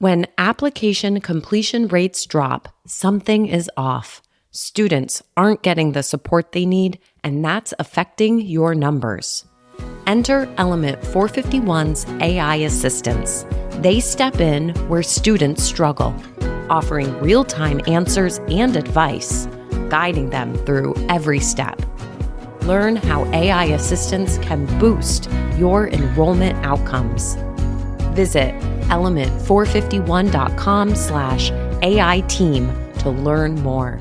When application completion rates drop, something is off. Students aren't getting the support they need, and that's affecting your numbers. Enter Element 451's AI assistants. They step in where students struggle, offering real-time answers and advice, guiding them through every step. Learn how AI assistants can boost your enrollment outcomes. Visit element451.com/AI team to learn more.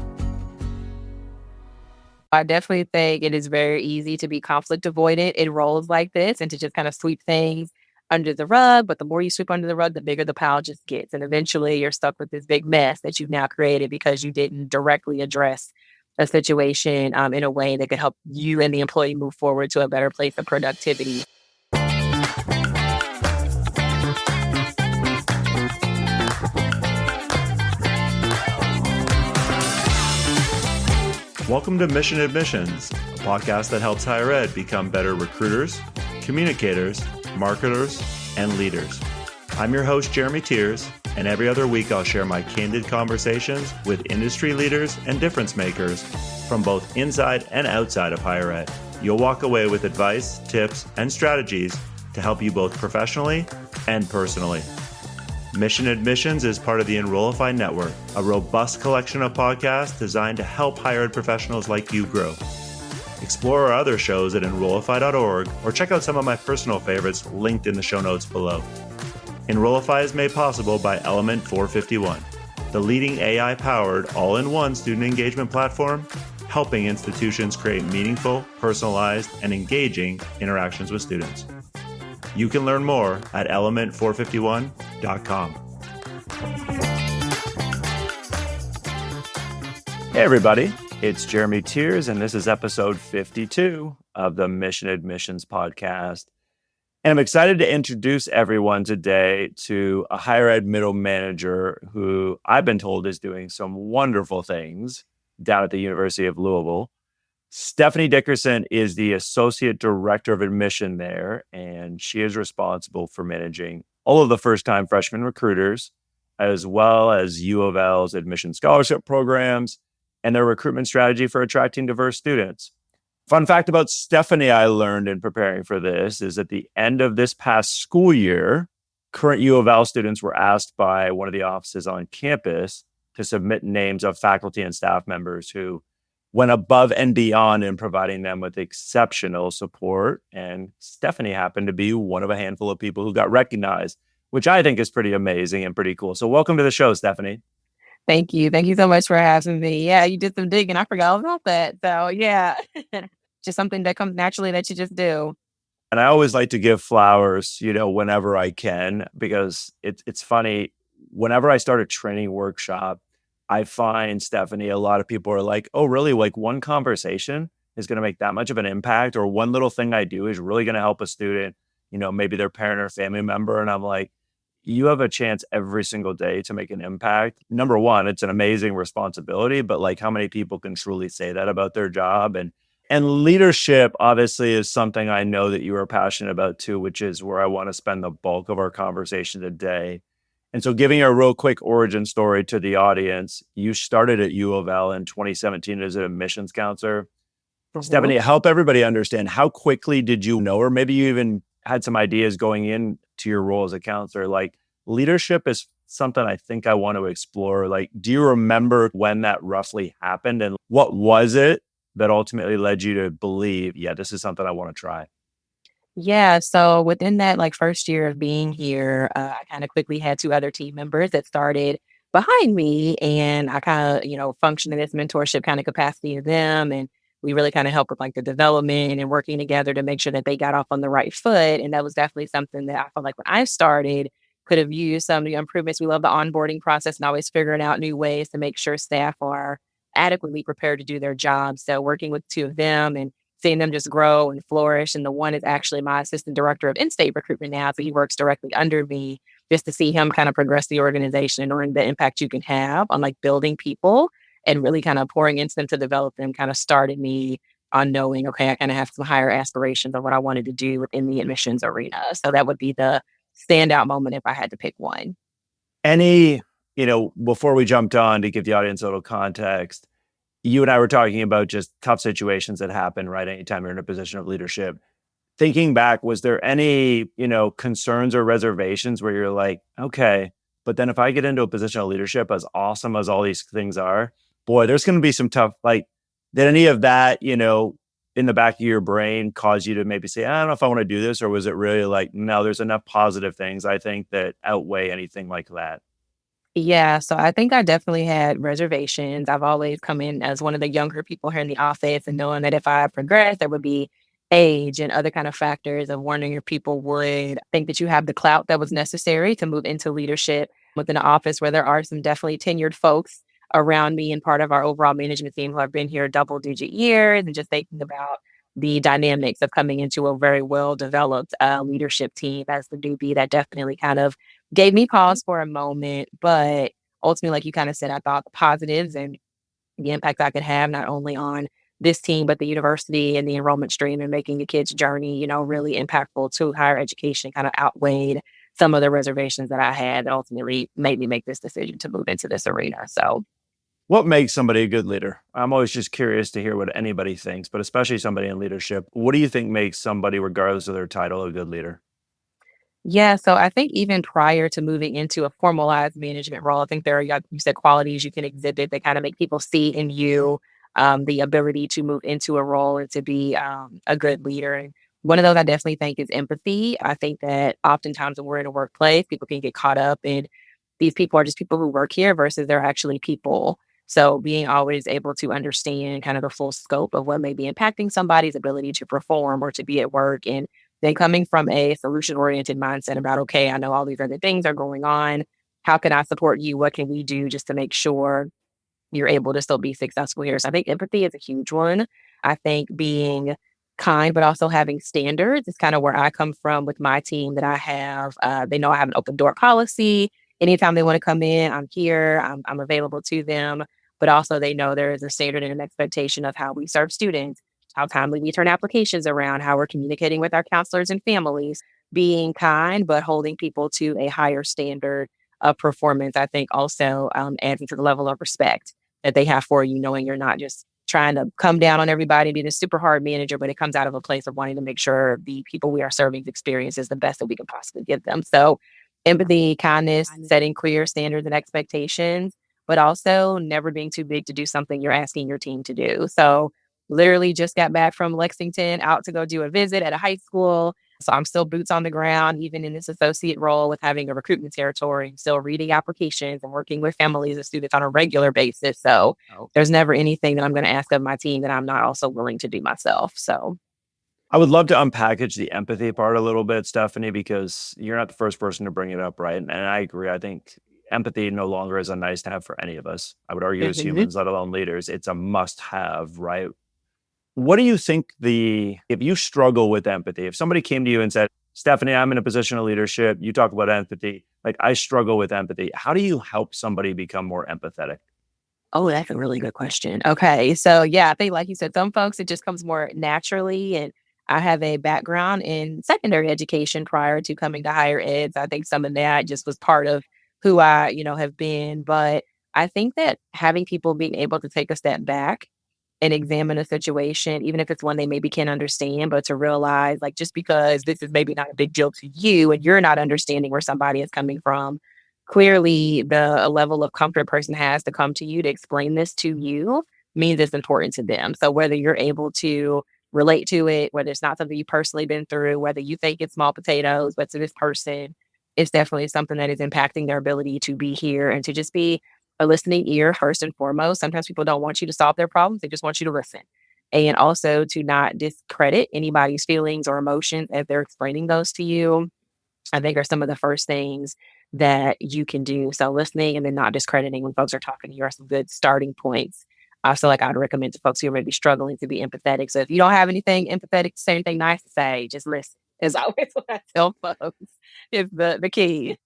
I definitely think it is very easy to be conflict avoidant in roles like this and to just kind of sweep things under the rug. But the more you sweep under the rug, the bigger the pile just gets. And eventually you're stuck with this big mess that you've now created because you didn't directly address a situation in a way that could help you and the employee move forward to a better place of productivity. Welcome to Mission Admissions, a podcast that helps higher ed become better recruiters, communicators, marketers, and leaders. I'm your host, Jeremy Tiers, and every other week I'll share my candid conversations with industry leaders and difference makers from both inside and outside of higher ed. You'll walk away with advice, tips, and strategies to help you both professionally and personally. Mission Admissions is part of the Enrollify Network, a robust collection of podcasts designed to help higher ed professionals like you grow. Explore our other shows at enrollify.org or check out some of my personal favorites linked in the show notes below. Enrollify is made possible by Element 451, the leading AI-powered all-in-one student engagement platform, helping institutions create meaningful, personalized, and engaging interactions with students. You can learn more at element451.com. Hey everybody, it's Jeremy Tiers, and this is episode 52 of the Mission Admissions podcast. And I'm excited to introduce everyone today to a higher ed middle manager who I've been told is doing some wonderful things down at the University of Louisville. Stephanie Dickerson is the Associate Director of Admission there, and she is responsible for managing all of the first-time freshman recruiters, as well as UofL's admission scholarship programs and their recruitment strategy for attracting diverse students. Fun fact about Stephanie I learned in preparing for this is at the end of this past school year, current UofL students were asked by one of the offices on campus to submit names of faculty and staff members who went above and beyond in providing them with exceptional support. And Stephanie happened to be one of a handful of people who got recognized, which I think is pretty amazing and pretty cool. So welcome to the show, Stephanie. Thank you. Thank you so much for having me. Yeah, you did some digging. I forgot all about that. So yeah, just something that comes naturally that you just do. And I always like to give flowers, whenever I can, because it's funny. Whenever I start a training workshop, I find, Stephanie, a lot of people are like, oh, really? Like one conversation is going to make that much of an impact, or one little thing I do is really going to help a student, maybe their parent or family member. And I'm like, you have a chance every single day to make an impact. Number one, it's an amazing responsibility, but like how many people can truly say that about their job? And leadership obviously is something I know that you are passionate about too, which is where I want to spend the bulk of our conversation today. And so giving a real quick origin story to the audience, you started at UofL in 2017 as an admissions counselor. Mm-hmm. Stephanie, help everybody understand, how quickly did you know, or maybe you even had some ideas going into your role as a counselor? Like, leadership is something I think I want to explore. Like, do you remember when that roughly happened, and what was it that ultimately led you to believe, yeah, this is something I want to try? Yeah, so within that first year of being here, I kind of quickly had two other team members that started behind me, and I kind of, functioned in this mentorship kind of capacity to them, and we really kind of helped with the development and working together to make sure that they got off on the right foot. And that was definitely something that I felt like when I started could have used some of the improvements. We love the onboarding process and always figuring out new ways to make sure staff are adequately prepared to do their job. So working with two of them and seeing them just grow and flourish. And the one is actually my assistant director of in-state recruitment now. So he works directly under me, just to see him kind of progress the organization and learn the impact you can have on building people and really kind of pouring into them to develop them kind of started me on knowing, okay, I kind of have some higher aspirations of what I wanted to do within the admissions arena. So that would be the standout moment if I had to pick one. Any, before we jumped on, to give the audience a little context, you and I were talking about just tough situations that happen, right? Anytime you're in a position of leadership. Thinking back, was there any, concerns or reservations where you're like, okay, but then if I get into a position of leadership, as awesome as all these things are, boy, there's going to be some tough, like, did any of that, in the back of your brain cause you to maybe say, I don't know if I want to do this? Or was it really like, no, there's enough positive things, I think, that outweigh anything like that? Yeah, so I think I definitely had reservations. I've always come in as one of the younger people here in the office and knowing that if I progressed, there would be age and other kind of factors of wondering if people would think that you have the clout that was necessary to move into leadership within an office where there are some definitely tenured folks around me and part of our overall management team who have been here double-digit years, and just thinking about the dynamics of coming into a very well-developed leadership team as the newbie. That definitely kind of gave me pause for a moment, but ultimately, like you kind of said, I thought the positives and the impact I could have not only on this team, but the university and the enrollment stream and making the kids' journey, really impactful to higher education kind of outweighed some of the reservations that I had that ultimately made me make this decision to move into this arena. So What makes somebody a good leader? I'm always just curious to hear what anybody thinks, but especially somebody in leadership. What do you think makes somebody, regardless of their title, a good leader? yeah, so I think even prior to moving into a formalized management role, I think there are, like you said, qualities you can exhibit that kind of make people see in you the ability to move into a role and to be a good leader. And one of those I definitely think is empathy. I think that oftentimes when we're in a workplace, people can get caught up in these people are just people who work here versus they're actually people. So being always able to understand kind of the full scope of what may be impacting somebody's ability to perform or to be at work, and then coming from a solution oriented mindset about, okay, I know all these other things are going on. How can I support you? What can we do just to make sure you're able to still be successful here? So I think empathy is a huge one. I think being kind, but also having standards is kind of where I come from with my team that I have. They know I have an open door policy. Anytime they want to come in, I'm here, I'm available to them. But also, they know there is a standard and an expectation of how we serve students, how timely we turn applications around, how we're communicating with our counselors and families, being kind, but holding people to a higher standard of performance, I think also adds to the level of respect that they have for you, knowing you're not just trying to come down on everybody, be this super hard manager, but it comes out of a place of wanting to make sure the people we are serving's experience is the best that we can possibly give them. So empathy, kindness, setting clear standards and expectations, but also never being too big to do something you're asking your team to do. So literally just got back from Lexington out to go do a visit at a high school. So I'm still boots on the ground, even in this associate role with having a recruitment territory, still reading applications and working with families and students on a regular basis. So there's never anything that I'm going to ask of my team that I'm not also willing to do myself. So I would love to unpackage the empathy part a little bit, Stephanie, because you're not the first person to bring it up, right? And I agree. I think empathy no longer is a nice to have for any of us. I would argue as Mhm. humans, let alone leaders, it's a must have, right? What do you think if you struggle with empathy, if somebody came to you and said, Stephanie, I'm in a position of leadership, you talk about empathy, like I struggle with empathy. How do you help somebody become more empathetic? Oh, that's a really good question. Okay. So, yeah, I think, like you said, some folks, it just comes more naturally. And I have a background in secondary education prior to coming to higher ed. So I think some of that just was part of who I, have been. But I think that having people being able to take a step back and examine a situation, even if it's one they maybe can't understand, but to realize, like, just because this is maybe not a big deal to you and you're not understanding where somebody is coming from, clearly the a level of comfort a person has to come to you to explain this to you means it's important to them. So whether you're able to relate to it, whether it's not something you've personally been through, whether you think it's small potatoes, but to this person, it's definitely something that is impacting their ability to be here and to just be a listening ear first and foremost. Sometimes people don't want you to solve their problems, they just want you to listen. And also to not discredit anybody's feelings or emotions as they're explaining those to you, I think are some of the first things that you can do. So listening and then not discrediting when folks are talking to you are some good starting points. I feel like I'd recommend to folks who are maybe struggling to be empathetic. So if you don't have anything empathetic to say, anything nice to say, just listen. Is always what I tell folks is the key.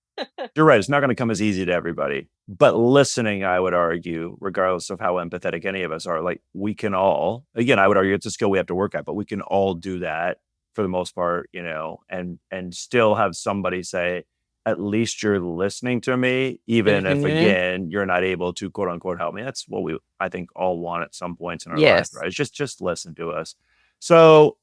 You're right. It's not going to come as easy to everybody. But listening, I would argue, regardless of how empathetic any of us are, like we can all, again, I would argue it's a skill we have to work at, but we can all do that for the most part, and still have somebody say, at least you're listening to me, even if, Hmm. again, you're not able to quote unquote help me. That's what we, I think, all want at some points in our lives, Yes. right? It's just listen to us. So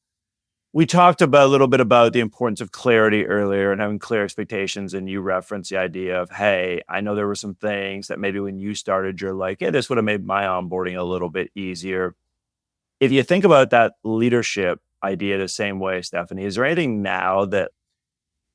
we talked about a little bit about the importance of clarity earlier and having clear expectations. And you referenced the idea of, hey, I know there were some things that maybe when you started, you're like, yeah, this would have made my onboarding a little bit easier. If you think about that leadership idea the same way, Stephanie, is there anything now that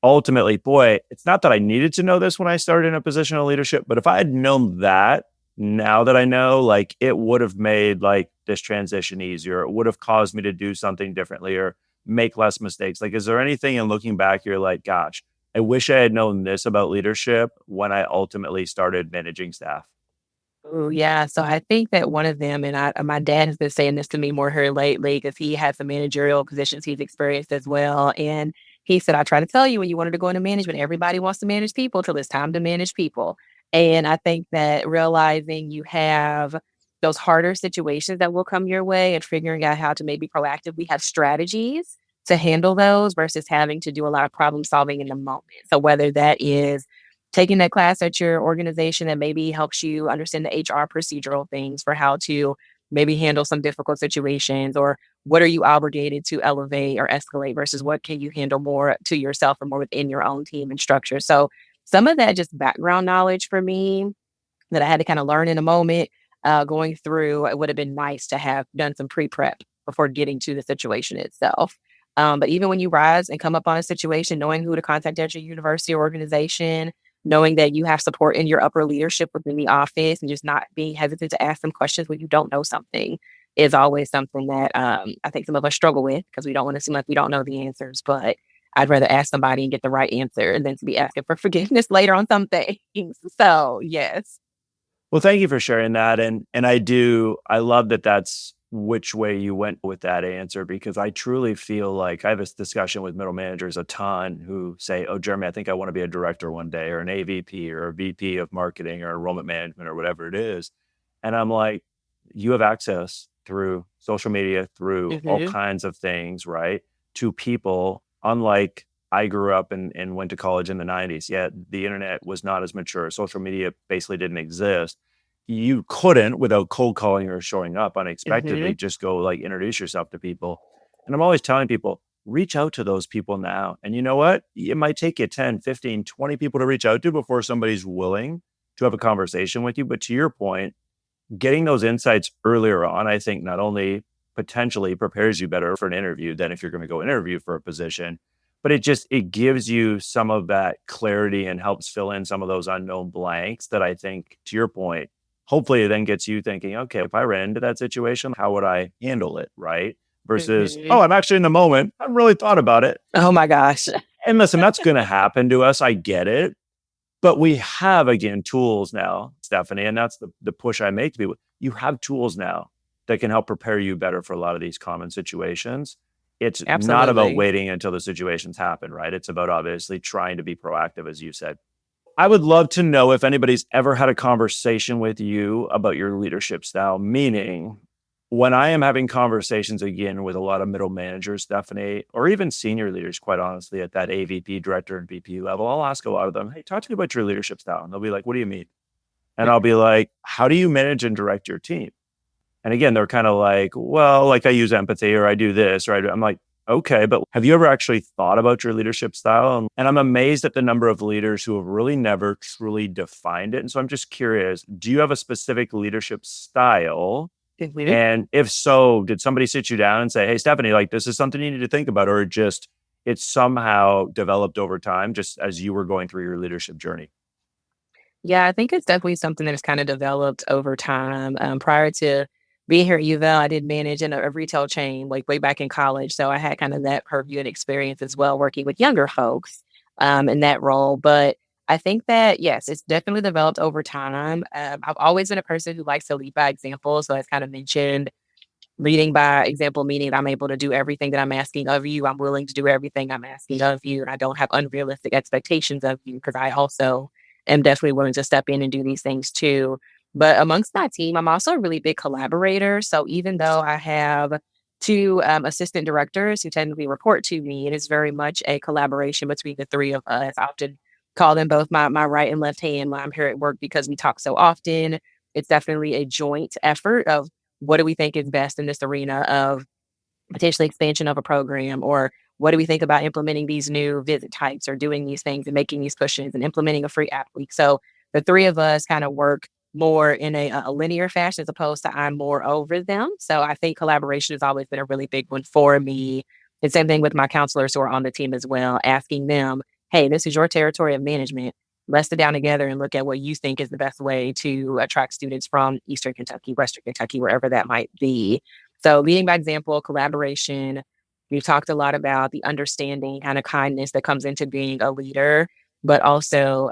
ultimately, boy, it's not that I needed to know this when I started in a position of leadership, but if I had known that now that I know, like it would have made like this transition easier. It would have caused me to do something differently or make less mistakes. Like, is there anything in looking back, you're like, gosh, I wish I had known this about leadership when I ultimately started managing staff? Oh, yeah. So I think that one of them, and my dad has been saying this to me more here lately because he has some managerial positions he's experienced as well. And he said, I try to tell you when you wanted to go into management, everybody wants to manage people till it's time to manage people. And I think that realizing you have those harder situations that will come your way and figuring out how to maybe proactively have strategies to handle those versus having to do a lot of problem solving in the moment. So whether that is taking that class at your organization that maybe helps you understand the HR procedural things for how to maybe handle some difficult situations, or what are you obligated to elevate or escalate versus what can you handle more to yourself or more within your own team and structure. So some of that just background knowledge for me that I had to kind of learn in a moment going through, it would have been nice to have done some pre-prep before getting to the situation itself. But even when you rise and come up on a situation, knowing who to contact at your university or organization, knowing that you have support in your upper leadership within the office and just not being hesitant to ask them questions when you don't know something is always something that I think some of us struggle with because we don't want to seem like we don't know the answers. But I'd rather ask somebody and get the right answer than to be asking for forgiveness later on some things. So, yes. Well, thank you for sharing that. And I love that that's which way you went with that answer, because I truly feel like I have this discussion with middle managers a ton who say, oh, Jeremy, I think I want to be a director one day or an AVP or a VP of marketing or enrollment management or whatever it is. And I'm like, you have access through social media, through all Mhm. kinds of things, right? To people, unlike I grew up and went to college in the 90s. Yeah, the internet was not as mature. Social media basically didn't exist. You couldn't, without cold calling or showing up unexpectedly, Mhm. just go like introduce yourself to people. And I'm always telling people, reach out to those people now. And you know what? It might take you 10, 15, 20 people to reach out to before somebody's willing to have a conversation with you. But to your point, getting those insights earlier on, I think not only potentially prepares you better for an interview than if you're going to go interview for a position, but it gives you some of that clarity and helps fill in some of those unknown blanks that I think, to your point, hopefully it then gets you thinking, okay, if I ran into that situation, how would I handle it? Right. Versus, Mhm. oh, I'm actually in the moment. I haven't really thought about it. Oh my gosh. And listen, that's going to happen to us. I get it. But we have, again, tools now, Stephanie, and that's the push I make to people. You have tools now that can help prepare you better for a lot of these common situations. It's not about Absolutely. waiting until the situations happen, right? It's about obviously trying to be proactive, as you said. I would love to know if anybody's ever had a conversation with you about your leadership style, meaning when I am having conversations again with a lot of middle managers, Stephanie, or even senior leaders, quite honestly, at that AVP, director, and VP level, I'll ask a lot of them, hey, talk to me about your leadership style. And they'll be like, what do you mean? And I'll be like, how do you manage and direct your team? And again, they're kind of like, well, like I use empathy or I do this, right? I'm like, okay, but have you ever actually thought about your leadership style? And I'm amazed at the number of leaders who have really never truly defined it. And so I'm just curious, do you have a specific leadership style? Mhm. And if so, did somebody sit you down and say, hey, Stephanie, like this is something you need to think about, or just it somehow developed over time, just as you were going through your leadership journey? Yeah, I think it's definitely something that has kind of developed over time. Prior to being here at UofL, I did manage in a retail chain like way back in college. So I had kind of that purview and experience as well working with younger folks in that role. But I think that, yes, it's definitely developed over time. I've always been a person who likes to lead by example. So as kind of mentioned, leading by example, meaning I'm able to do everything that I'm asking of you. I'm willing to do everything I'm asking of you. And I don't have unrealistic expectations of you because I also am definitely willing to step in and do these things too. But amongst my team, I'm also a really big collaborator. So even though I have two assistant directors who technically report to me, it is very much a collaboration between the three of us. I often call them both my right and left hand when I'm here at work because we talk so often. It's definitely a joint effort of what do we think is best in this arena of potentially expansion of a program, or what do we think about implementing these new visit types or doing these things and making these pushes and implementing a free app week. So the three of us kind of work more in a linear fashion as opposed to I'm more over them. So I think collaboration has always been a really big one for me. And same thing with my counselors who are on the team as well, asking them, hey, this is your territory of management. Let's sit down together and look at what you think is the best way to attract students from Eastern Kentucky, Western Kentucky, wherever that might be. So leading by example, collaboration. We've talked a lot about the understanding, kind of kindness that comes into being a leader, but also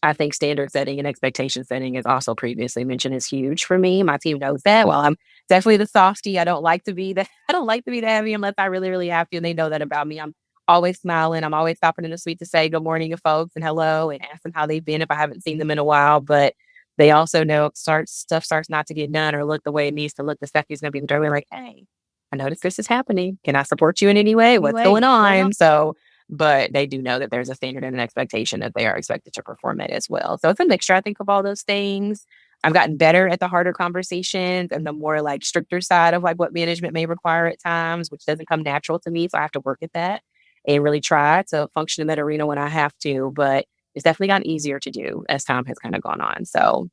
I think standard setting and expectation setting, as also previously mentioned, is huge for me. My team knows that. While I'm definitely the softie, I don't like to be the I don't like to be the heavy unless I really, really have to. And they know that about me. I'm always smiling. I'm always stopping in the suite to say good morning to folks and hello and ask them how they've been if I haven't seen them in a while. But they also know if stuff starts not to get done or look the way it needs to look, the Steffi's gonna be the doorway like, hey, I noticed this is happening. Can I support you in any way? What's going on? So but they do know that there's a standard and an expectation that they are expected to perform it as well. So it's a mixture, I think, of all those things. I've gotten better at the harder conversations and the more like stricter side of like what management may require at times, which doesn't come natural to me. So I have to work at that and really try to function in that arena when I have to. But it's definitely gotten easier to do as time has kind of gone on. So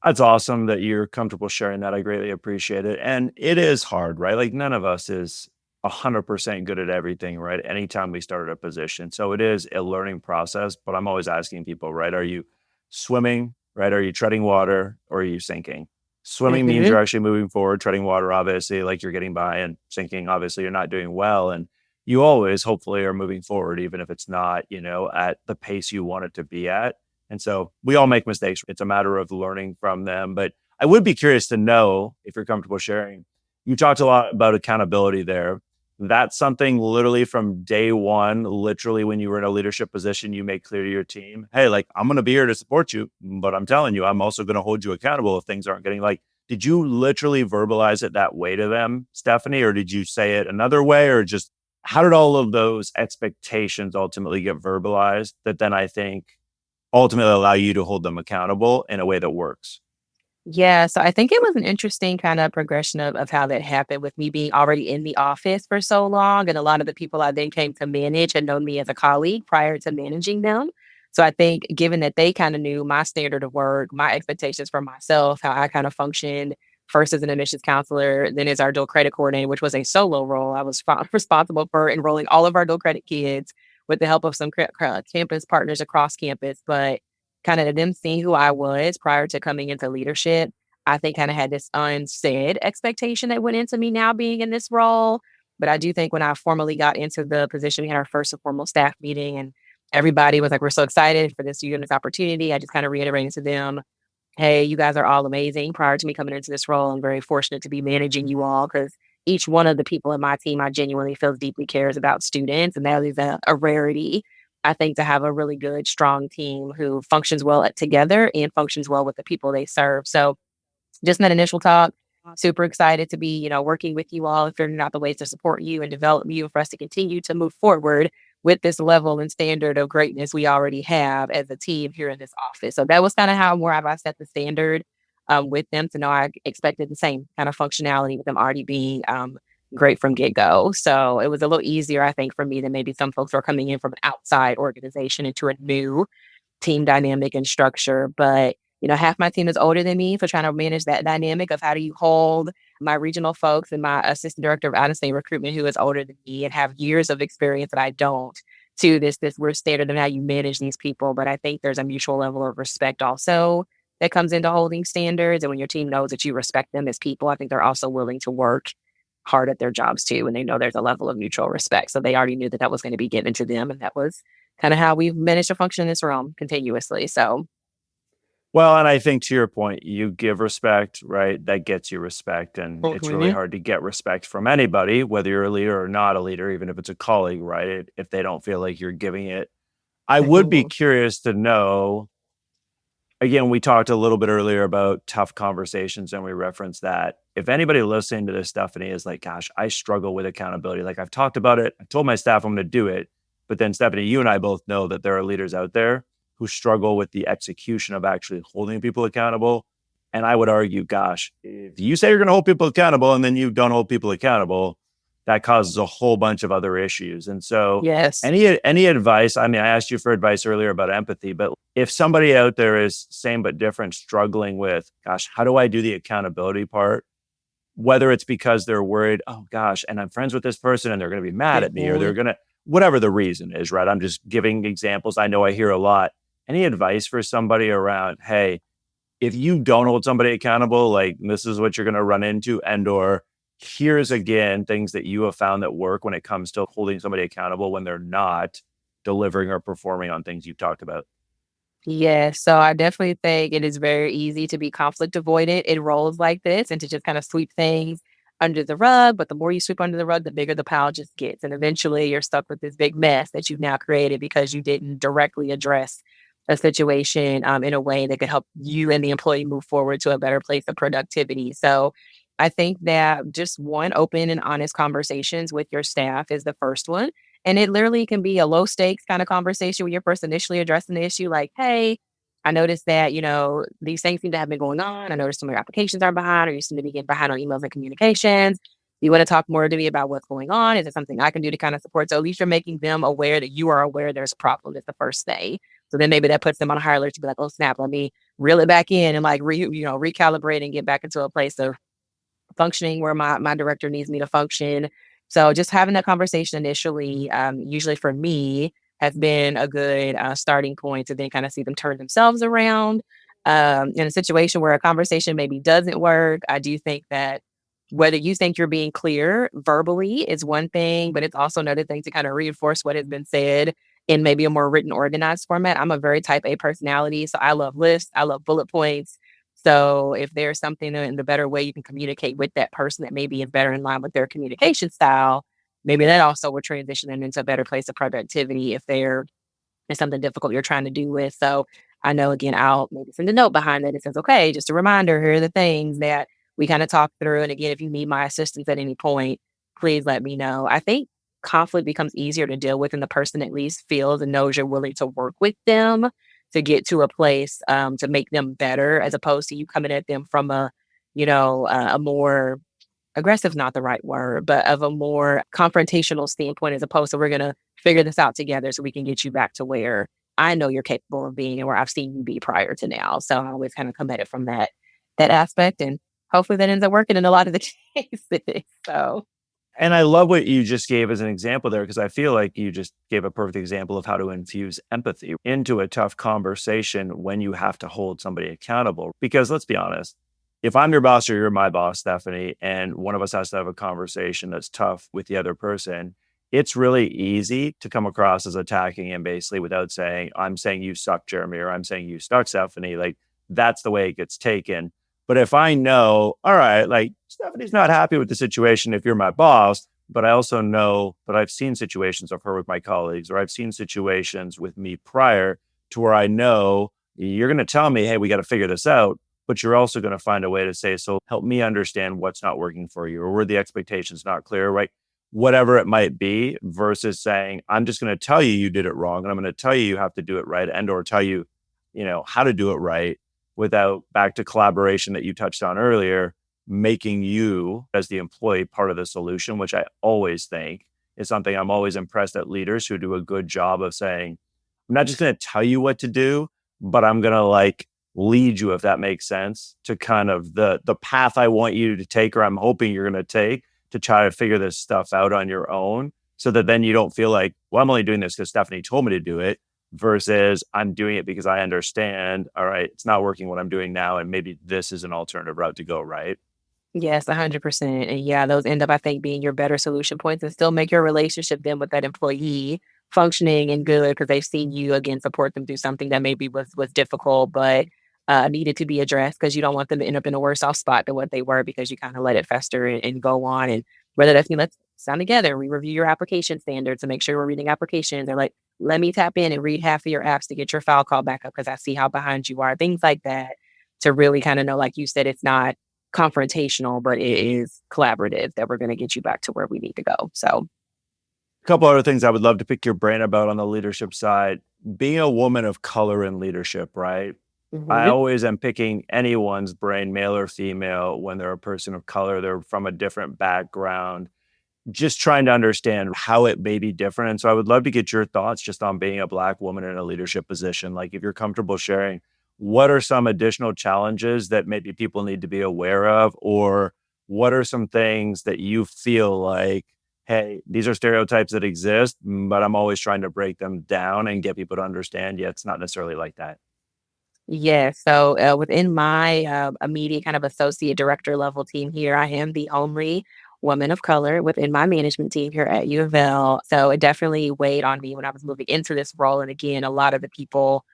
That's awesome that you're comfortable sharing that. I greatly appreciate it. And it is hard, right? Like none of us is 100% good at everything, right? Anytime we start at a position. So it is a learning process, but I'm always asking people, right? Are you swimming, right? Are you treading water or are you sinking? Swimming means mhm. you're actually moving forward, treading water, obviously, like you're getting by, and sinking, obviously, you're not doing well. And you always, hopefully, are moving forward, even if it's not, at the pace you want it to be at. And so we all make mistakes. It's a matter of learning from them. But I would be curious to know if you're comfortable sharing. You talked a lot about accountability there. That's something literally from day one, literally when you were in a leadership position, you make clear to your team, hey, like I'm going to be here to support you, but I'm telling you, I'm also going to hold you accountable if things aren't getting like, did you literally verbalize it that way to them, Stephanie, or did you say it another way, or just how did all of those expectations ultimately get verbalized that then I think ultimately allow you to hold them accountable in a way that works? Yeah, so I think it was an interesting kind of progression of how that happened with me being already in the office for so long. And a lot of the people I then came to manage had known me as a colleague prior to managing them. So I think given that they kind of knew my standard of work, my expectations for myself, how I kind of functioned first as an admissions counselor, then as our dual credit coordinator, which was a solo role. I was responsible for enrolling all of our dual credit kids with the help of some campus partners across campus. But kind of them seeing who I was prior to coming into leadership, I think kind of had this unsaid expectation that went into me now being in this role. But I do think when I formally got into the position, we had our first formal staff meeting and everybody was like, we're so excited for this unit's opportunity. I just kind of reiterated to them, hey, you guys are all amazing. Prior to me coming into this role, I'm very fortunate to be managing you all because each one of the people in my team, I genuinely feel deeply cares about students. And that is a rarity, I think, to have a really good, strong team who functions well together and functions well with the people they serve. So just in that initial talk, super excited to be, working with you all and figuring out the ways to support you and develop you for us to continue to move forward with this level and standard of greatness we already have as a team here in this office. So that was kind of how more I set the standard with them to know I expected the same kind of functionality with them already being great from get go. So it was a little easier, I think, for me than maybe some folks who are coming in from an outside organization into a new team dynamic and structure. But, half my team is older than me. So trying to manage that dynamic of how do you hold my regional folks and my assistant director of out-of-state recruitment who is older than me and have years of experience that I don't to this we're standard of how you manage these people. But I think there's a mutual level of respect also that comes into holding standards. And when your team knows that you respect them as people, I think they're also willing to work hard at their jobs too. And they know there's a level of mutual respect. So they already knew that that was going to be given to them. And that was kind of how we've managed to function in this realm continuously. So, Well, and I think to your point, you give respect, right? That gets you respect. And it's really mhm, hard to get respect from anybody, whether you're a leader or not a leader, even if it's a colleague, right? If they don't feel like you're giving it. I would be mhm, curious to know, again, we talked a little bit earlier about tough conversations and we referenced that. If anybody listening to this, Stephanie, is like, gosh, I struggle with accountability. Like I've talked about it. I told my staff I'm going to do it, But then, Stephanie, you and I both know that there are leaders out there who struggle with the execution of actually holding people accountable. And I would argue, gosh, if you say you're going to hold people accountable and then you don't hold people accountable, that causes a whole bunch of other issues. And so Yes. any advice, I mean, I asked you for advice earlier about empathy, but if somebody out there is same but different, struggling with, gosh, how do I do the accountability part? Whether it's because they're worried, oh gosh, and I'm friends with this person and they're going to be mad at me, or they're going to, whatever the reason is, right? I'm just giving examples. I know I hear a lot. Any advice for somebody around, hey, if you don't hold somebody accountable, like this is what you're going to run into, and or here's again things that you have found that work when it comes to holding somebody accountable when they're not delivering or performing on things you've talked about. Yes. So I definitely think it is very easy to be conflict avoidant in roles like this and to just kind of sweep things under the rug. But the more you sweep under the rug, the bigger the pile just gets. And eventually you're stuck with this big mess that you've now created because you didn't directly address a situation in a way that could help you and the employee move forward to a better place of productivity. So I think that just one, open and honest conversations with your staff is the first one. And it literally can be a low stakes kind of conversation when you're first initially addressing the issue, like, hey, I noticed that, these things seem to have been going on. I noticed some of your applications are behind, or you seem to be getting behind on emails and communications. Do you want to talk more to me about what's going on? Is it something I can do to kind of support? So at least you're making them aware that you are aware there's a problem. It's the first thing. So then maybe that puts them on a higher alert to be like, oh snap, let me reel it back in and like recalibrate and get back into a place of functioning where my director needs me to function. So just having that conversation initially, usually for me, has been a good starting point to then kind of see them turn themselves around. In a situation where a conversation maybe doesn't work, I do think that whether you think you're being clear verbally is one thing, but it's also another thing to kind of reinforce what has been said in maybe a more written, organized format. I'm a very type A personality, so I love lists, I love bullet points. So if there's something in the better way you can communicate with that person that maybe is better in line with their communication style, maybe that also will transition them into a better place of productivity if there's something difficult you're trying to do with. So I know, again, I'll maybe send a note behind that. It says, okay, just a reminder, here are the things that we kind of talk through. And again, if you need my assistance at any point, please let me know. I think conflict becomes easier to deal with and the person at least feels and knows you're willing to work with them to get to a place to make them better, as opposed to you coming at them from a more aggressive, not the right word, but of a more confrontational standpoint, as opposed to we're going to figure this out together so we can get you back to where I know you're capable of being and where I've seen you be prior to now. So I always kind of come at it from that aspect. And hopefully that ends up working in a lot of the cases. So And I love what you just gave as an example there, because I feel like you just gave a perfect example of how to infuse empathy into a tough conversation when you have to hold somebody accountable. Because let's be honest, if I'm your boss or you're my boss, Stephanie, and one of us has to have a conversation that's tough with the other person, it's really easy to come across as attacking and basically without saying, I'm saying you suck, Jeremy, or I'm saying you suck, Stephanie. Like that's the way it gets taken. But if I know, all right, like Stephanie's not happy with the situation if you're my boss, but I also know that I've seen situations of her with my colleagues, or I've seen situations with me prior to where I know you're going to tell me, hey, we got to figure this out. But you're also going to find a way to say, so help me understand what's not working for you, or were the expectations not clear, right? Whatever it might be, versus saying, I'm just going to tell you did it wrong. And I'm going to tell you have to do it right, and or tell you, how to do it right, without, back to collaboration that you touched on earlier, making you as the employee part of the solution, which I always think is something I'm always impressed at leaders who do a good job of saying, I'm not just going to tell you what to do, but I'm going to lead you, if that makes sense, to kind of the path I want you to take, or I'm hoping you're going to take, to try to figure this stuff out on your own, so that then you don't feel like, well, I'm only doing this because Stephanie told me to do it, versus I'm doing it because I understand, all right, it's not working what I'm doing now, and maybe this is an alternative route to go, right? yes, 100%. And yeah, those end up, I think, being your better solution points and still make your relationship then with that employee functioning and good because they've seen you again support them through something that maybe was difficult, but needed to be addressed because you don't want them to end up in a worse off spot than what they were because you kind of let it fester and go on. And whether that's let's sound together, we review your application standards to make sure we're reading applications. Or like, let me tap in and read half of your apps to get your file call back up because I see how behind you are. Things like that to really kind of know, like you said, it's not confrontational, but it is collaborative that we're going to get you back to where we need to go. So A couple other things I would love to pick your brain about on the leadership side. Being a woman of color in leadership, right? I Mhm. always am picking anyone's brain, male or female, when they're a person of color, they're from a different background, just trying to understand how it may be different. And so I would love to get your thoughts just on being a Black woman in a leadership position. Like, if you're comfortable sharing, what are some additional challenges that maybe people need to be aware of? Or what are some things that you feel like, hey, these are stereotypes that exist, but I'm always trying to break them down and get people to understand, yeah, it's not necessarily like that. Yeah, so, within my, immediate kind of associate director level team here, I am the only woman of color within my management team here at UofL. So it definitely weighed on me when I was moving into this role. And again, a lot of the people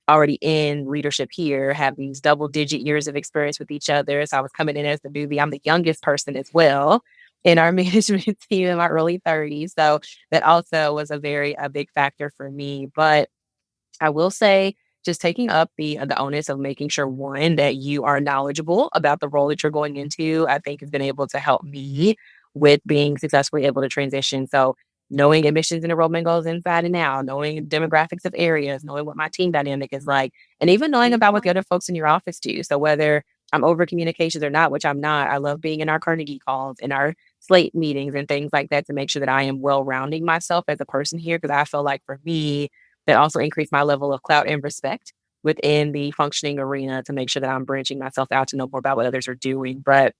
already in leadership here have these double-digit years of experience with each other. So I was coming in as the newbie. I'm the youngest person as well in our management team in my early 30s. So that also was a big factor for me. But I will say just taking up the onus of making sure, one, that you are knowledgeable about the role that you're going into, I think has been able to help me with being successfully able to transition. So knowing admissions and enrollment goals inside and out, knowing demographics of areas, knowing what my team dynamic is like, and even knowing about what the other folks in your office do. So whether I'm over communications or not, which I'm not, I love being in our Carnegie calls, in our slate meetings and things like that to make sure that I am well rounding myself as a person here. Cause I feel like for me, that also increased my level of clout and respect within the functioning arena to make sure that I'm branching myself out to know more about what others are doing. But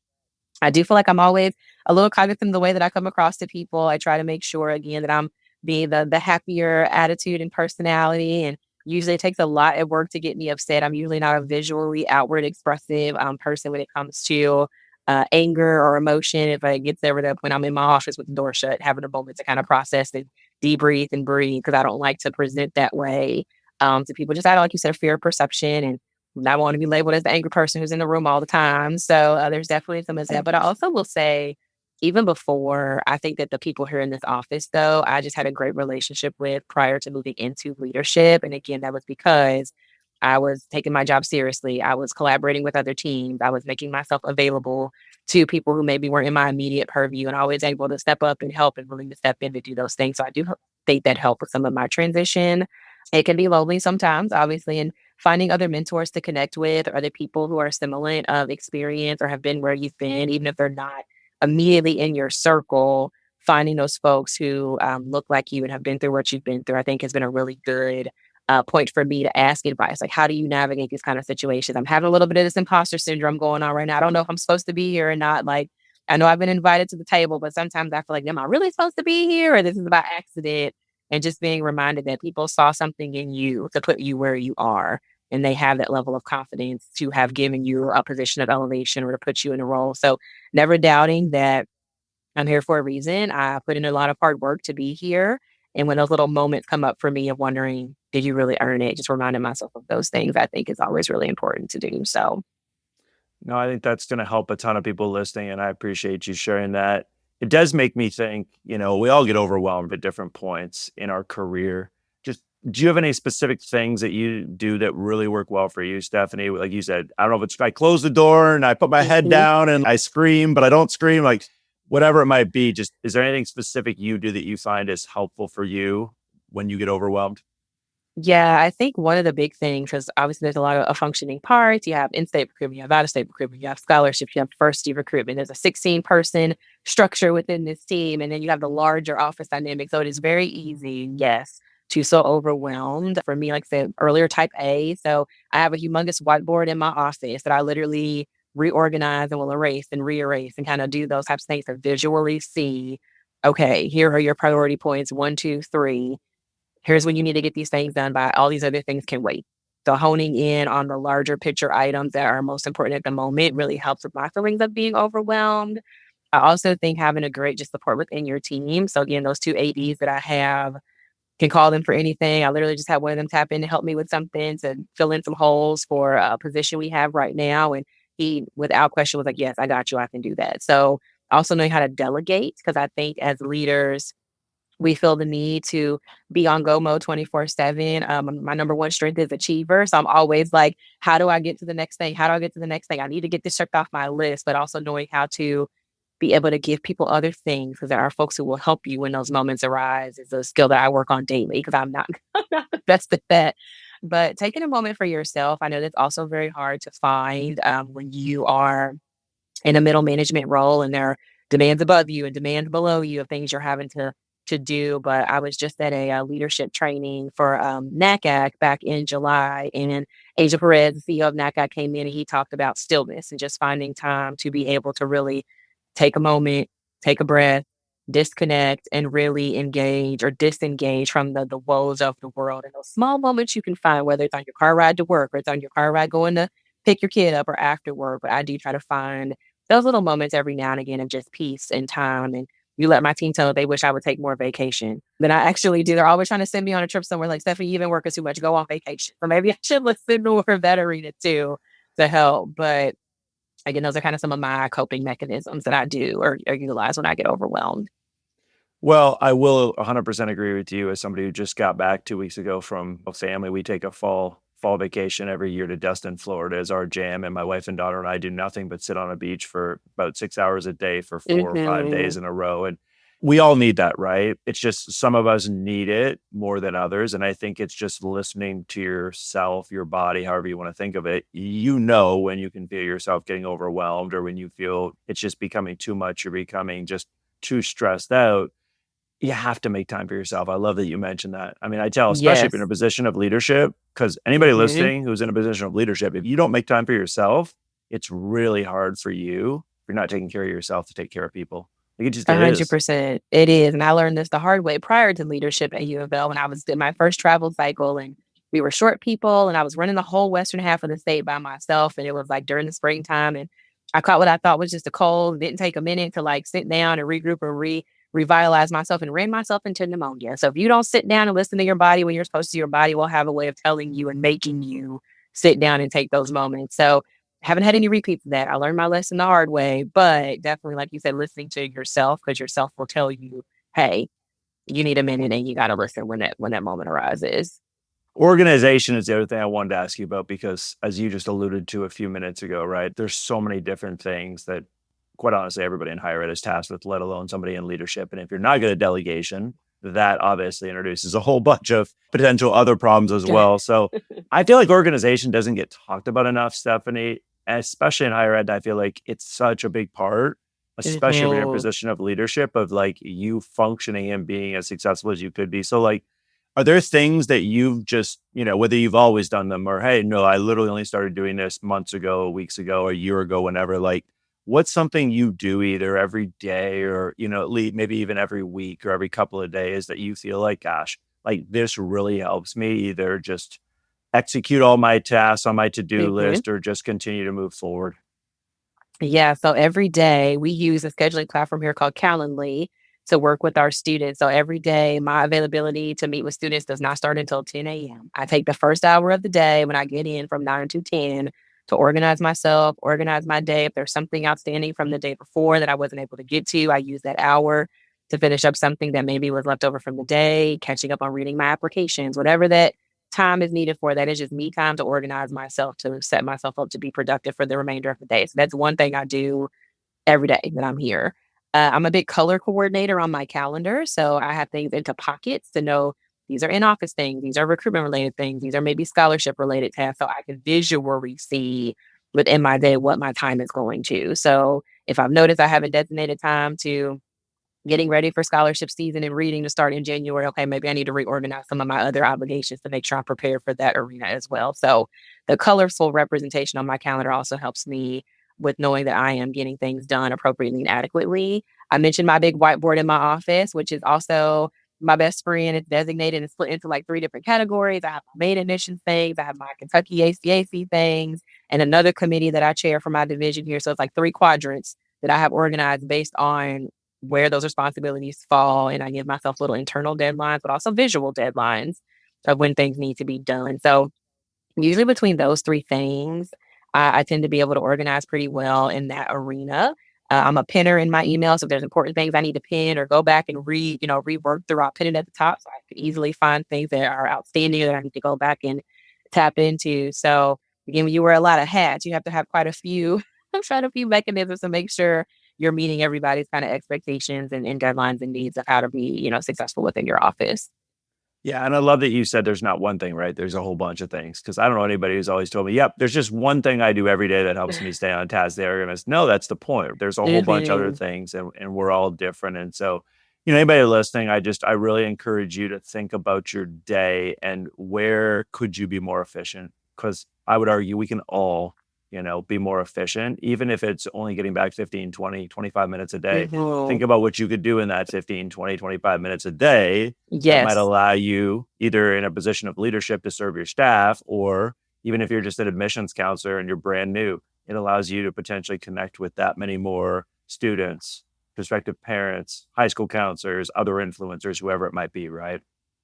I do feel like I'm always a little cognizant of the way that I come across to people. I try to make sure again that I'm being the happier attitude and personality. And usually it takes a lot at work to get me upset. I'm usually not a visually outward expressive person when it comes to anger or emotion. If I get there up when I'm in my office with the door shut, having a moment to kind of process and debrief and breathe because I don't like to present that way to people. Just out of, like you said, fear of perception and not want to be labeled as the angry person who's in the room all the time. So there's definitely some of that. But I also will say, even before, I think that the people here in this office, though, I just had a great relationship with prior to moving into leadership. And again, that was because I was taking my job seriously. I was collaborating with other teams. I was making myself available to people who maybe weren't in my immediate purview and always able to step up and help and willing to step in to do those things. So I do think that helped with some of my transition. It can be lonely sometimes, obviously, and finding other mentors to connect with or other people who are similar of experience or have been where you've been, even if they're not immediately in your circle, finding those folks who look like you and have been through what you've been through, I think has been a really good point for me to ask advice. Like, how do you navigate these kind of situations? I'm having a little bit of this imposter syndrome going on right now. I don't know if I'm supposed to be here or not. Like, I know I've been invited to the table, but sometimes I feel like, am I really supposed to be here or this is by accident? And just being reminded that people saw something in you to put you where you are. And they have that level of confidence to have given you a position of elevation or to put you in a role. So never doubting that I'm here for a reason. I put in a lot of hard work to be here. And when those little moments come up for me of wondering, did you really earn it? Just reminding myself of those things, I think is always really important to do. So, No, I think that's going to help a ton of people listening, and I appreciate you sharing that. It does make me think, we all get overwhelmed at different points in our career. Just, do you have any specific things that you do that really work well for you, Stephanie? Like you said, I don't know if it's I close the door and I put my head mhm. down and I scream, but I don't scream, like whatever it might be. Just, is there anything specific you do that you find is helpful for you when you get overwhelmed? Yeah, I think one of the big things, because obviously there's a lot of functioning parts. You have in-state recruitment, you have out-of-state recruitment, you have scholarships, you have first-year recruitment. There's a 16-person structure within this team, and then you have the larger office dynamic. So it is very easy, yes, to so overwhelmed. For me, like I said earlier, type A. So I have a humongous whiteboard in my office that I literally reorganize and will erase and re-erase and kind of do those types of things to visually see, okay, here are your priority points, one, two, three. Here's when you need to get these things done by. All these other things can wait. So honing in on the larger picture items that are most important at the moment really helps with my feelings of being overwhelmed. I also think having a great just support within your team. So again, those two ADs that I have can call them for anything. I literally just had one of them tap in to help me with something to fill in some holes for a position we have right now. And he, without question, was like, yes, I got you. I can do that. So also knowing how to delegate, because I think as leaders, we feel the need to be on go mode 24/7. My number one strength is achiever. So I'm always like, how do I get to the next thing? How do I get to the next thing? I need to get this checked off my list, but also knowing how to be able to give people other things because there are folks who will help you when those moments arise is a skill that I work on daily because I'm not, I'm not the best at that. But taking a moment for yourself, I know that's also very hard to find when you are in a middle management role and there are demands above you and demands below you of things you're having to do. But I was just at a, leadership training for NACAC back in July, and Asia Perez, the CEO of NACAC, came in and he talked about stillness and just finding time to be able to really take a moment, take a breath, disconnect, and really engage or disengage from the woes of the world. And those small moments you can find, whether it's on your car ride to work or it's on your car ride going to pick your kid up or after work. But I do try to find those little moments every now and again of just peace and time. And you let my team tell they wish I would take more vacation than I actually do. They're always trying to send me on a trip somewhere like, Stephanie, you've been working too much, go on vacation. So maybe I should listen more for that arena too to help. But again, those are kind of some of my coping mechanisms that I do or utilize when I get overwhelmed. Well, I will 100% agree with you as somebody who just got back 2 weeks ago from a family. We take a fall vacation every year to Destin, Florida is our jam, and my wife and daughter and I do nothing but sit on a beach for about 6 hours a day for 4 or 5 days in a row, and we all need that, right? It's just some of us need it more than others, and I think it's just listening to yourself, your body, however you wanna think of it. You know when you can feel yourself getting overwhelmed or when you feel it's just becoming too much, you're becoming just too stressed out. You have to make time for yourself. I love that you mentioned that. I mean, I tell, especially if you're in a Yes. position of leadership, because anybody Hmm. listening who's in a position of leadership, if you don't make time for yourself, it's really hard for you. If you're not taking care of yourself to take care of people. Like it just is. 100%. It is. And I learned this the hard way prior to leadership at UofL when I was in my first travel cycle and we were short people and I was running the whole western half of the state by myself. And it was like during the springtime and I caught what I thought was just a cold. Didn't take a minute to like sit down and regroup and revitalize myself and ran myself into pneumonia. So if you don't sit down and listen to your body when you're supposed to, your body will have a way of telling you and making you sit down and take those moments. So haven't had any repeats of that. I learned my lesson the hard way, but definitely, like you said, listening to yourself because yourself will tell you, "Hey, you need a minute, and you got to listen when that moment arises." Organization is the other thing I wanted to ask you about because, as you just alluded to a few minutes ago, right? There's so many different things that, quite honestly, everybody in higher ed is tasked with, let alone somebody in leadership. And if you're not good at delegation, that obviously introduces a whole bunch of potential other problems as well. So I feel like organization doesn't get talked about enough, Stephanie, especially in higher ed. I feel like it's such a big part, especially when you're in a Mhm. position of leadership, of like you functioning and being as successful as you could be. So, like, are there things that you've just, whether you've always done them or, hey, no, I literally only started doing this months ago, weeks ago, a year ago, whenever, like, what's something you do either every day or, at least maybe even every week or every couple of days that you feel like, gosh, like this really helps me either just execute all my tasks on my to-do Mhm. list or just continue to move forward? Yeah, so every day we use a scheduling platform here called Calendly to work with our students. So every day, my availability to meet with students does not start until 10 a.m. I take the first hour of the day when I get in from 9 to 10 to organize myself, organize my day. If there's something outstanding from the day before that I wasn't able to get to, I use that hour to finish up something that maybe was left over from the day, catching up on reading my applications, whatever that time is needed for. That is just me time to organize myself, to set myself up to be productive for the remainder of the day. So that's one thing I do every day that I'm here. I'm a big color coordinator on my calendar. So I have things into pockets to know these are in office things, these are recruitment related things, these are maybe scholarship related tasks. So I can visually see within my day what my time is going to. So if I've noticed I have a designated time to getting ready for scholarship season and reading to start in January. Okay, maybe I need to reorganize some of my other obligations to make sure I'm prepared for that arena as well. So the colorful representation on my calendar also helps me with knowing that I am getting things done appropriately and adequately. I mentioned my big whiteboard in my office, which is also my best friend. It's designated and split into like three different categories. I have my main admissions things, I have my Kentucky ACAC things, and another committee that I chair for my division here. So it's like three quadrants that I have organized based on where those responsibilities fall. And I give myself little internal deadlines, but also visual deadlines of when things need to be done. So usually between those three things, I tend to be able to organize pretty well in that arena. I'm a pinner in my email. So if there's important things I need to pin or go back and rework through, I'll pin it at the top so I can easily find things that are outstanding that I need to go back and tap into. So again, when you wear a lot of hats, you have to have quite a few, quite a few mechanisms to make sure you're meeting everybody's kind of expectations and deadlines and needs of how to be, successful within your office. Yeah, and I love that you said there's not one thing, right? There's a whole bunch of things. Because I don't know anybody who's always told me, yep, there's just one thing I do every day that helps me stay on task. They're going to no, that's the point. There's a whole bunch of other Mhm. things, and we're all different. And so, anybody listening, I really encourage you to think about your day and where could you be more efficient? Because I would argue we can all, be more efficient, even if it's only getting back 15, 20, 25 minutes a day. Think Mhm. about what you could do in that 15, 20, 25 minutes a day that might Yes. allow you either in a position of leadership to serve your staff, or even if you're just an admissions counselor and you're brand new, it allows you to potentially connect with that many more students, prospective parents, high school counselors, other influencers, whoever it might be, right?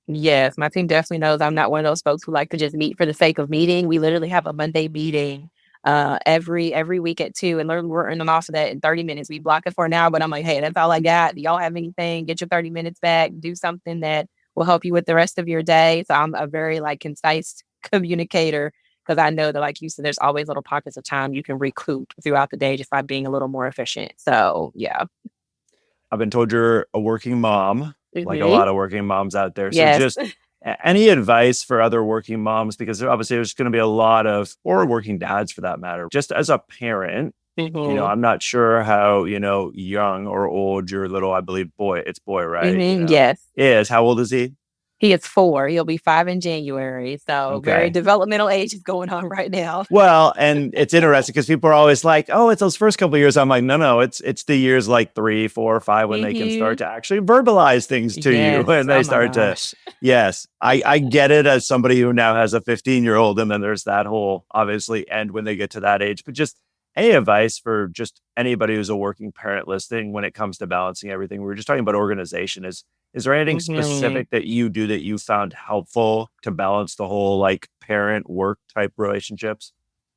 Yes, my team definitely knows I'm not one of those folks who like to just meet for the sake of meeting. We literally have a Monday meeting every week at 2, and literally we're in and off of that in 30 minutes. We block it for an hour, but I'm like, hey, that's all I got. Do y'all have anything? Get your 30 minutes back. Do something that will help you with the rest of your day. So I'm a very like concise communicator because I know that, like you said, there's always little pockets of time you can recoup throughout the day just by being a little more efficient. So yeah. I've been told you're a working mom, like a Hmm. lot of working moms out there. So Yes. just any advice for other working moms, because obviously there's going to be a lot of, or working dads for that matter, just as a parent. Hmm. I'm not sure how, young or old your little, I believe it's boy, right? Hmm. Yes. Is. How old is he? He is 4. He'll be 5 in January. So very Okay. developmental age is going on right now. Well, and it's interesting because people are always like, "Oh, it's those first couple of years." I'm like, no, it's the years like 3, 4, 5 when they can start Hmm. to actually verbalize things to you, Yes. and they Oh my start to. gosh. Yes, I get it as somebody who now has a 15-year-old, and then there's that whole obviously end when they get to that age. But just any advice for just anybody who's a working parent listening when it comes to balancing everything? We were just talking about organization. Is there anything Hmm. specific that you do that you found helpful to balance the whole like parent work type relationships?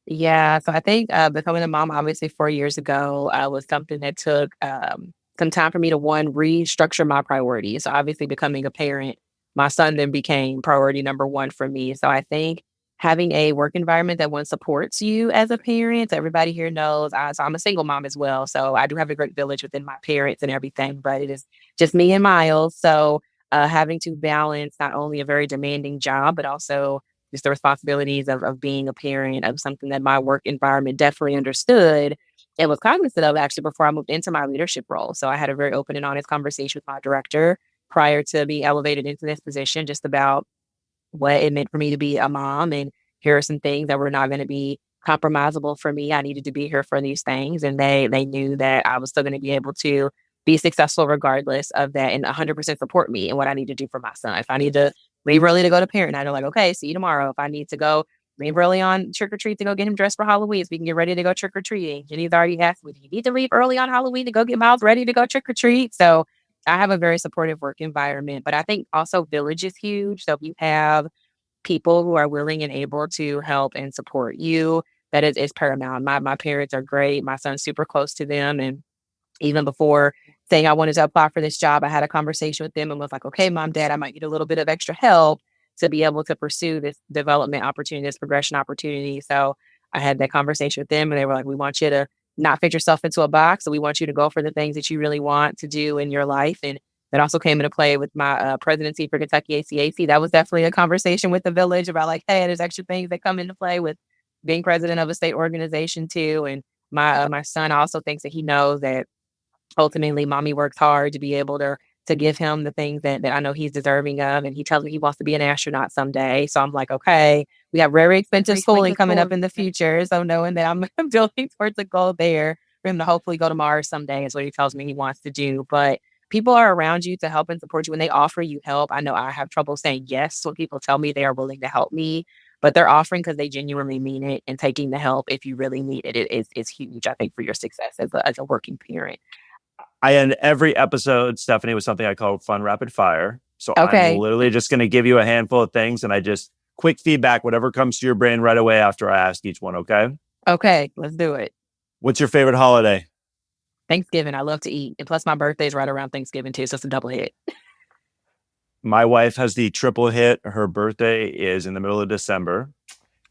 Yeah. So I think becoming a mom, obviously, 4 years ago, was something that took some time for me to, one, restructure my priorities. So obviously, becoming a parent, my son then became priority number one for me. So I think having a work environment that one supports you as a parent. So everybody here knows, so I'm a single mom as well. So I do have a great village within my parents and everything, but it is just me and Miles. So having to balance not only a very demanding job, but also just the responsibilities of being a parent of something that my work environment definitely understood and was cognizant of actually before I moved into my leadership role. So I had a very open and honest conversation with my director prior to being elevated into this position, just about what it meant for me to be a mom. And here are some things that were not going to be compromisable for me. I needed to be here for these things. And they knew that I was still going to be able to be successful regardless of that and 100% support me in what I need to do for my son. If I need to leave early to go to parent night, they're like, okay, see you tomorrow. If I need to go leave early on trick or treat to go get him dressed for Halloween so we can get ready to go trick or treating. Jenny's already asked me, do you need to leave early on Halloween to go get Miles ready to go trick or treat? So I have a very supportive work environment, but I think also village is huge. So if you have people who are willing and able to help and support you, that is paramount. My parents are great. My son's super close to them. And even before saying I wanted to apply for this job, I had a conversation with them and was like, okay, mom, dad, I might need a little bit of extra help to be able to pursue this development opportunity, this progression opportunity. So I had that conversation with them and they were like, we want you to not fit yourself into a box. So we want you to go for the things that you really want to do in your life. And that also came into play with my presidency for Kentucky ACAC. That was definitely a conversation with the village about like, hey, there's extra things that come into play with being president of a state organization too. And my son also thinks that he knows that ultimately mommy works hard to be able to give him the things that I know he's deserving of. And he tells me he wants to be an astronaut someday. So I'm like, okay, we have very expensive schooling coming up in the future. So knowing that I'm building towards a goal there for him to hopefully go to Mars someday is what he tells me he wants to do. But people are around you to help and support you when they offer you help. I know I have trouble saying yes when people tell me they are willing to help me, but they're offering because they genuinely mean it, and taking the help if you really need it is huge, I think, for your success as a working parent. I end every episode, Stephanie, with something I call fun rapid fire. So I'm Okay. literally just going to give you a handful of things, and I just quick feedback, whatever comes to your brain right away after I ask each one. Okay. Okay, let's do it. What's your favorite holiday? Thanksgiving, I love to eat. And plus my birthday's right around Thanksgiving too, so it's a double hit. My wife has the triple hit. Her birthday is in the middle of December.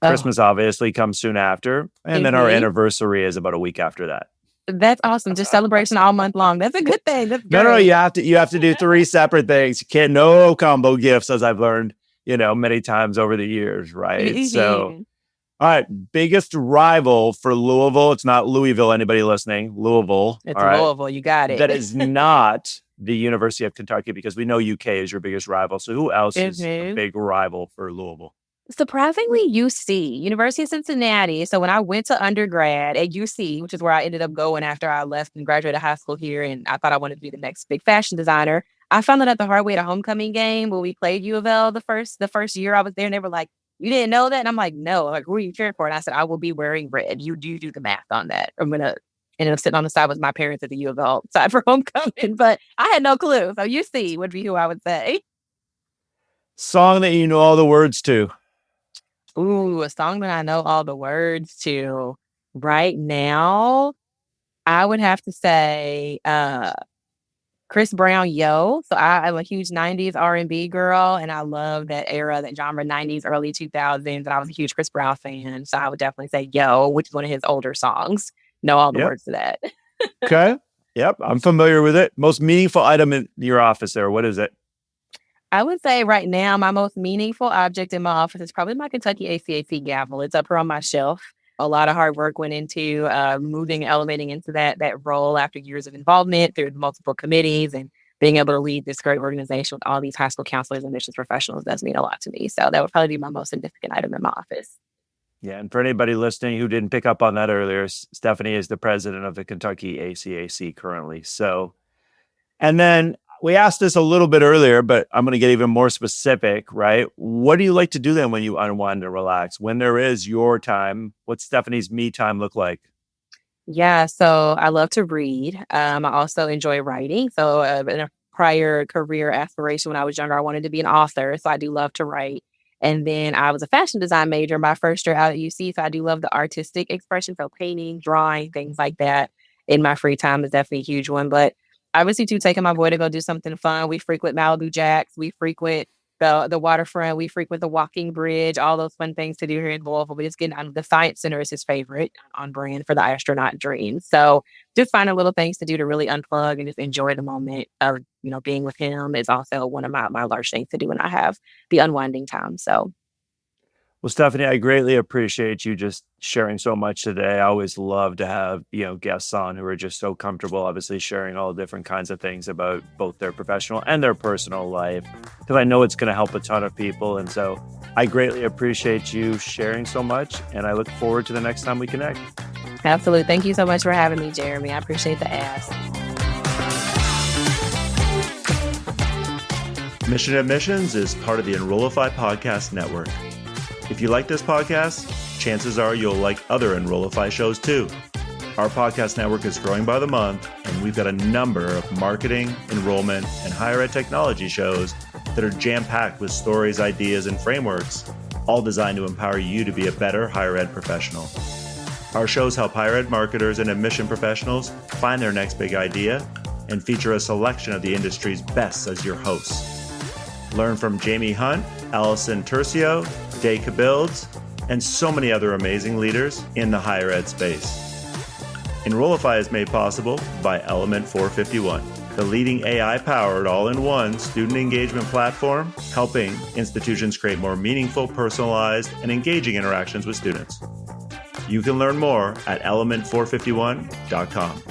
Oh. Christmas obviously comes soon after. And then our Mhm. anniversary is about a week after that. That's awesome. Just celebration all month long. That's a good thing. That's No, great. you have to do 3 separate things. You can't, no combo gifts, as I've learned, many times over the years, right? So, all right, biggest rival for Louisville. It's not Louisville, anybody listening, Louisville. It's all right, Louisville. You got it. that is not the University of Kentucky, because we know UK is your biggest rival. So who else is a big rival for Louisville? Surprisingly, UC, University of Cincinnati. So when I went to undergrad at UC, which is where I ended up going after I left and graduated high school here, and I thought I wanted to be the next big fashion designer, I found out the hard way at a homecoming game when we played UofL the first year I was there, and they were like, "You didn't know that?" And I'm like, "No." Like, who are you cheering for? And I said, "I will be wearing red. You do the math on that. I'm gonna." Ended up sitting on the side with my parents at the UofL side for homecoming, but I had no clue. So UC would be who I would say. Song that you know all the words to. Ooh, a song that I know all the words to right now, I would have to say Chris Brown, Yo. So I'm a huge 90s R&B girl, and I love that era, that genre, 90s, early 2000s, and I was a huge Chris Brown fan. So I would definitely say Yo, which is one of his older songs. Know all the words to that. Okay. Yep, I'm familiar with it. Most meaningful item in your office there, what is it? I would say right now, my most meaningful object in my office is probably my Kentucky ACAC gavel. It's up here on my shelf. A lot of hard work went into moving, elevating into that role after years of involvement through multiple committees, and being able to lead this great organization with all these high school counselors and admissions professionals does mean a lot to me. So that would probably be my most significant item in my office. Yeah, and for anybody listening who didn't pick up on that earlier, Stephanie is the president of the Kentucky ACAC currently. So, and then we asked this a little bit earlier, but I'm going to get even more specific, right? What do you like to do then when you unwind and relax? When there is your time, what's Stephanie's me time look like? Yeah, so I love to read. I also enjoy writing. So in a prior career aspiration when I was younger, I wanted to be an author. So I do love to write. And then I was a fashion design major my first year out at UC. So I do love the artistic expression. So painting, drawing, things like that in my free time is definitely a huge one. But obviously, too, taking my boy to go do something fun. We frequent Malibu Jacks. We frequent the waterfront. We frequent the walking bridge, all those fun things to do here in Louisville. But just getting on the Science Center is his favorite, on brand for the astronaut dream. So just finding little things to do to really unplug and just enjoy the moment of, being with him is also one of my large things to do when I have the unwinding time. So. Well, Stephanie, I greatly appreciate you just sharing so much today. I always love to have, guests on who are just so comfortable, obviously sharing all different kinds of things about both their professional and their personal life, because I know it's going to help a ton of people. And so I greatly appreciate you sharing so much, and I look forward to the next time we connect. Absolutely. Thank you so much for having me, Jeremy. I appreciate the ask. Mission Admissions is part of the Enrollify Podcast Network. If you like this podcast, chances are you'll like other Enrollify shows too. Our podcast network is growing by the month, and we've got a number of marketing, enrollment, and higher ed technology shows that are jam-packed with stories, ideas, and frameworks, all designed to empower you to be a better higher ed professional. Our shows help higher ed marketers and admission professionals find their next big idea and feature a selection of the industry's best as your hosts. Learn from Jamie Hunt, Allison Tercio, Day Cabilds, and so many other amazing leaders in the higher ed space. Enrollify is made possible by Element 451, the leading AI-powered all-in-one student engagement platform, helping institutions create more meaningful, personalized, and engaging interactions with students. You can learn more at element451.com.